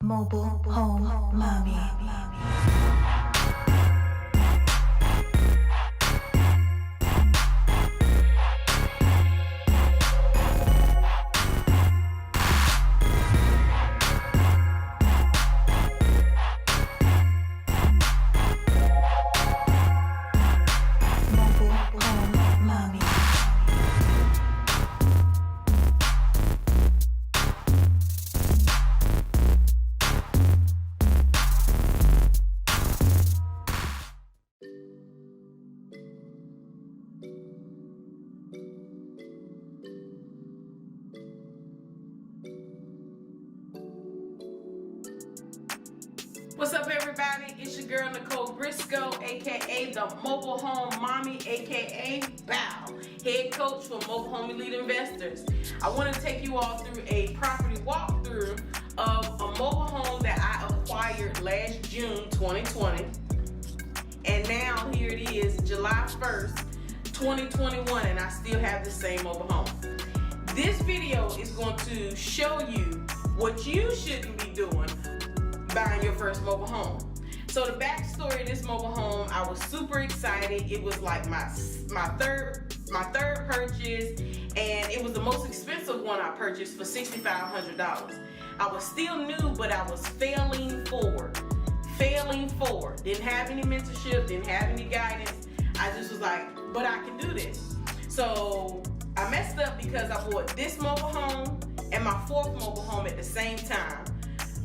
Mobile Home Mommy. What's up, everybody? It's your girl Nichole Briscoe, aka the Mobile Home Mommy, aka BOW, head coach for Mobile Home Elite Investors. I want to take you all through a property walkthrough of a mobile home that I acquired last June 2020, and now here it is, July 1st, 2021, and I still have the same mobile home. This video is going to show you what you shouldn't be doing buying your first mobile home. So the backstory of this mobile home, I was super excited. It was like my third purchase, and it was the most expensive one I purchased for $6,500. I was still new, but I was failing forward. Didn't have any mentorship, didn't have any guidance. I just was like, but I can do this. So I messed up because I bought this mobile home and my fourth mobile home at the same time.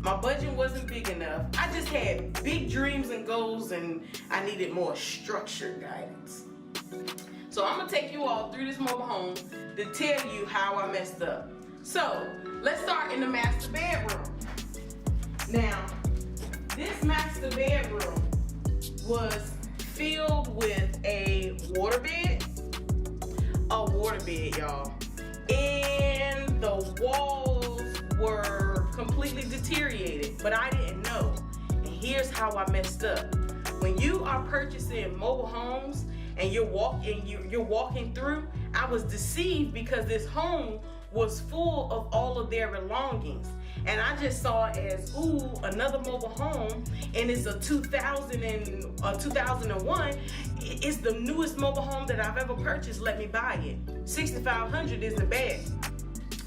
My budget wasn't big enough. I just had big dreams and goals, and I needed more structured guidance. So I'm gonna take you all through this mobile home to tell you how I messed up. So let's start in the master bedroom. Now, this master bedroom was filled with a waterbed, y'all. And the walls were completely deteriorated, but I didn't know. And here's how I messed up. When you are purchasing mobile homes and you're walking through, I was deceived because this home was full of all of their belongings, and I just saw it as, ooh, another mobile home, and it's a 2001. It's the newest mobile home that I've ever purchased. Let me buy it. $6,500 isn't bad.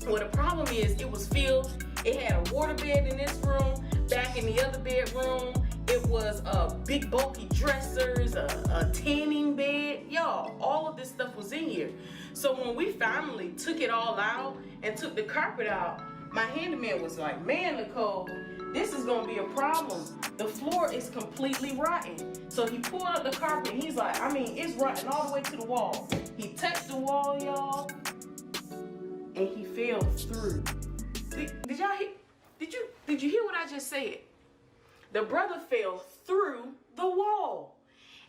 Well, the problem is it was filled. It had a waterbed in this room. Back in the other bedroom, it was big bulky dressers, a tanning bed. Y'all, all of this stuff was in here. So when we finally took it all out and took the carpet out, my handyman was like, man, Nichole, this is gonna be a problem. The floor is completely rotten. So he pulled up the carpet and he's like, I mean, it's rotten all the way to the wall. He touched the wall, y'all, and he fell through. Did y'all hear? Did you hear what I just said? The brother fell through the wall.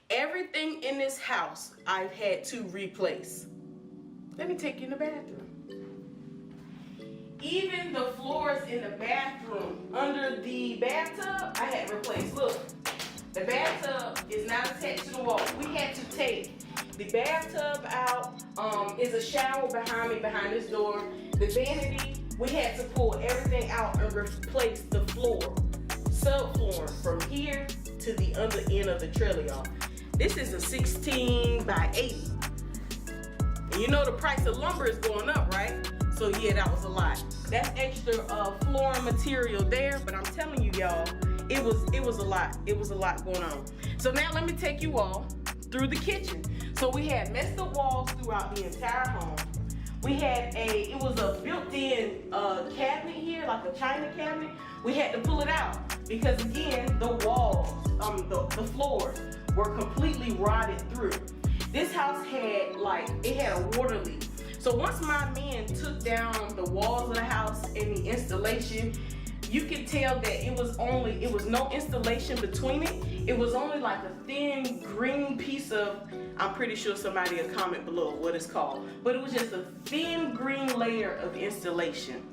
Everything in this house I've had to replace. Let me take you in the bathroom. Even the floors in the bathroom under the bathtub, I had replaced. Look, the bathtub is not attached to the wall. We had to take the bathtub out. Is a shower behind me, behind this door. The vanity, we had to pull everything out and replace the floor, subfloor from here to the other end of the trailer, y'all. This is a 16 by 80. And you know the price of lumber is going up, right? So yeah, that was a lot. That's extra flooring material there, but I'm telling you, y'all, it was a lot. It was a lot going on. So now let me take you all through the kitchen. So we had messed up walls throughout the entire home. We had it was a built-in cabinet here, like a china cabinet. We had to pull it out because, again, the walls, the floors were completely rotted through. This house had, it had a water leak. So once my men took down the walls of the house and the installation, you could tell that it was no installation between it. It was only like a thin green piece of, I'm pretty sure somebody will comment below what it's called, but it was just a thin green layer of installation.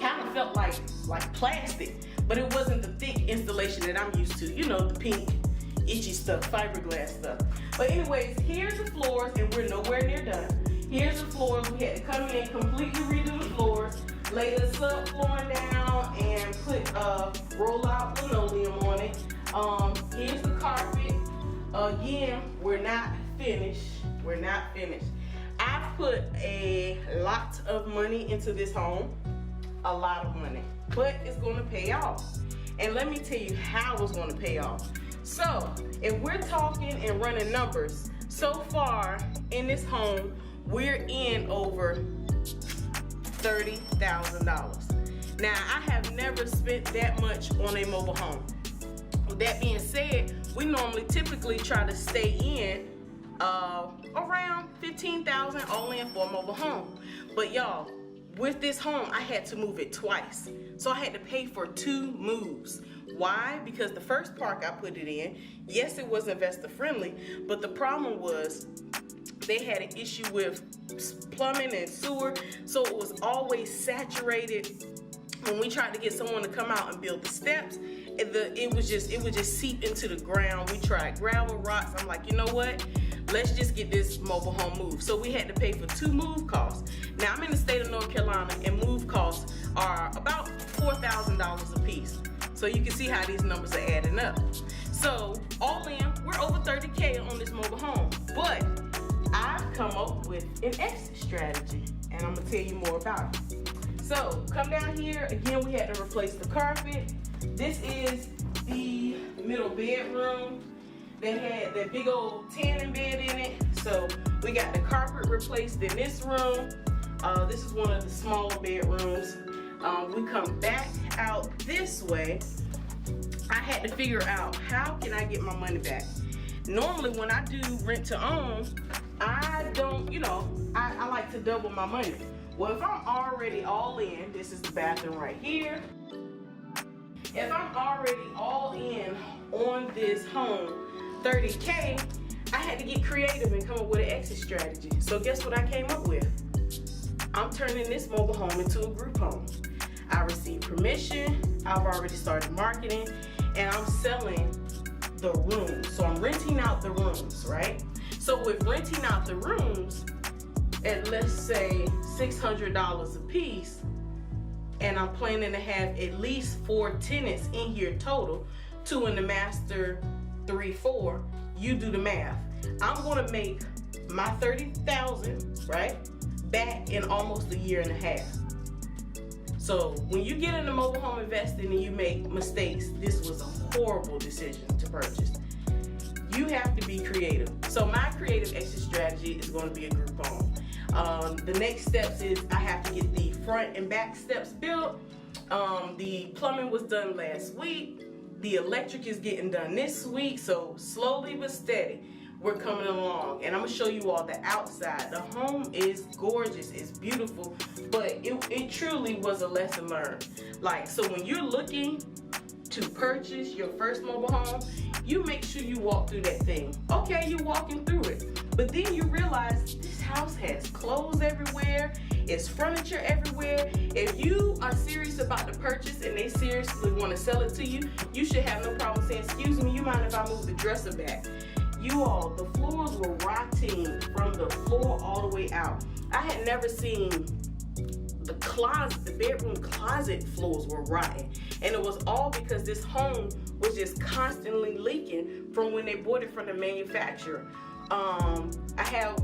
Kind of felt like plastic, but it wasn't the thick installation that I'm used to. You know, the pink, itchy stuff, fiberglass stuff. But anyways, here's the floors, and we're nowhere near done. Here's the floors. We had to come in, completely redo the floors. lay the subflooring down and put roll-out linoleum on it. Here's the carpet. Again, we're not finished. We're not finished. I put a lot of money into this home. A lot of money. But it's going to pay off. And let me tell you how it's going to pay off. So, if we're talking and running numbers, so far in this home, we're in over $30,000. Now, I have never spent that much on a mobile home. With that being said, we normally typically try to stay in around $15,000 all in for a mobile home. But y'all, with this home, I had to move it twice. So I had to pay for 2 moves. Why? Because the first park I put it in, yes, it was investor friendly, but the problem was they had an issue with plumbing and sewer, so it was always saturated. When we tried to get someone to come out and build the steps, it would just seep into the ground. We tried gravel, rocks. I'm like, you know what? Let's just get this mobile home moved. So we had to pay for 2 move costs. Now I'm in the state of North Carolina, and move costs are about $4,000 a piece. So you can see how these numbers are adding up. So all in, we're over $30K on this mobile home. But I've come up with an exit strategy, and I'm gonna tell you more about it. So come down here. Again, we had to replace the carpet. This is the middle bedroom. They had that big old tanning bed in it. So we got the carpet replaced in this room. This is one of the smaller bedrooms. We come back out this way. I had to figure out, how can I get my money back? Normally when I do rent to own, I don't, I like to double my money. Well, if I'm already all in, this is the bathroom right here. If I'm already all in on this home, 30K, I had to get creative and come up with an exit strategy. So guess what I came up with? I'm turning this mobile home into a group home. I received permission, I've already started marketing, and I'm selling the rooms. So I'm renting out the rooms, right? So with renting out the rooms at, let's say, $600 a piece, and I'm planning to have at least 4 tenants in here total, 2 in the master, 3, 4, you do the math. I'm gonna make my $30,000, right, back in almost a year and a half. So when you get into mobile home investing and you make mistakes, this was a horrible decision to purchase. You have to be creative. So my creative exit strategy is going to be a group home. The next steps is I have to get the front and back steps built. The plumbing was done last week. The electric is getting done this week. So slowly but steady, we're coming along. And I'm going to show you all the outside. The home is gorgeous. It's beautiful. But it truly was a lesson learned. Like, so when you're looking to purchase your first mobile home, you make sure you walk through that thing. Okay, you're walking through it. But then you realize this house has clothes everywhere. It's furniture everywhere. If you are serious about the purchase and they seriously want to sell it to you, you should have no problem saying, excuse me, you mind if I move the dresser back? You all, the floors were rotting from the floor all the way out. I had never seen the closet, the bedroom closet floors were rotten. And it was all because this home was just constantly leaking from when they bought it from the manufacturer.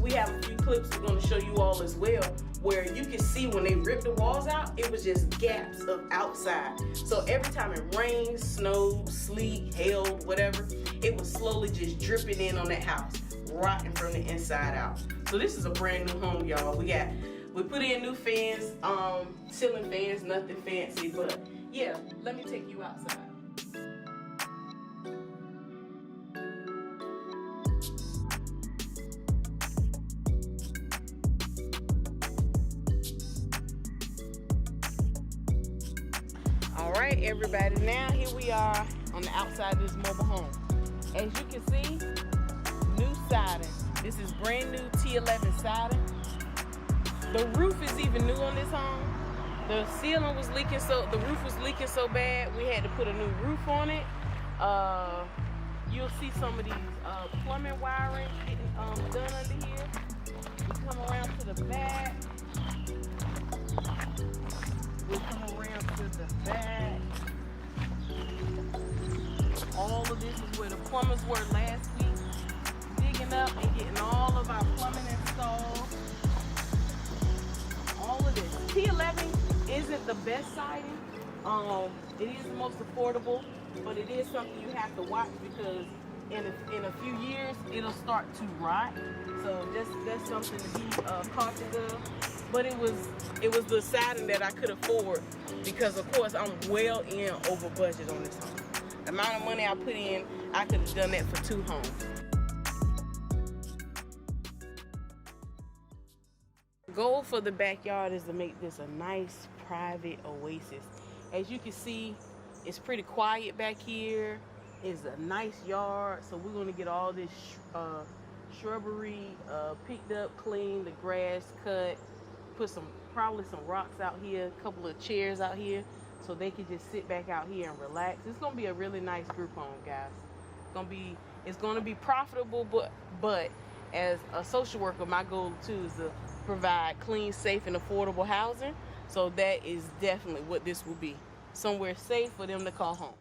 We have a few clips we're going to show you all as well, where you can see when they ripped the walls out, it was just gaps of outside. So every time it rained, snowed, sleet, hailed, whatever, it was slowly just dripping in on that house, rotting from the inside out. So this is a brand new home, y'all. We put in new fans, ceiling fans, nothing fancy, but yeah, let me take you outside. All right, everybody, now here we are on the outside of this mobile home. As you can see, new siding. This is brand new T11 siding. The roof is even new on this home. The ceiling was leaking, the roof was leaking so bad, we had to put a new roof on it. You'll see some of these plumbing wiring getting done under here. We come around to the back. We'll come around to the back. All of this is where the plumbers were last week, digging up and getting all of our plumbing installed. All of this. T11 isn't the best siding. It is the most affordable, but it is something you have to watch because in a few years it'll start to rot. So that's something to be cautious of. But it was the siding that I could afford because of course I'm well in over budget on this home. The amount of money I put in, I could have done that for 2 homes. The goal for the backyard is to make this a nice private oasis. As you can see, it's pretty quiet back here. It's a nice yard, so we're gonna get all this shrubbery picked up, cleaned, the grass cut, put probably some rocks out here, a couple of chairs out here, so they can just sit back out here and relax. It's gonna be a really nice group home, guys. It's gonna be profitable, but as a social worker, my goal too is to provide clean, safe, and affordable housing. So that is definitely what this will be. Somewhere safe for them to call home.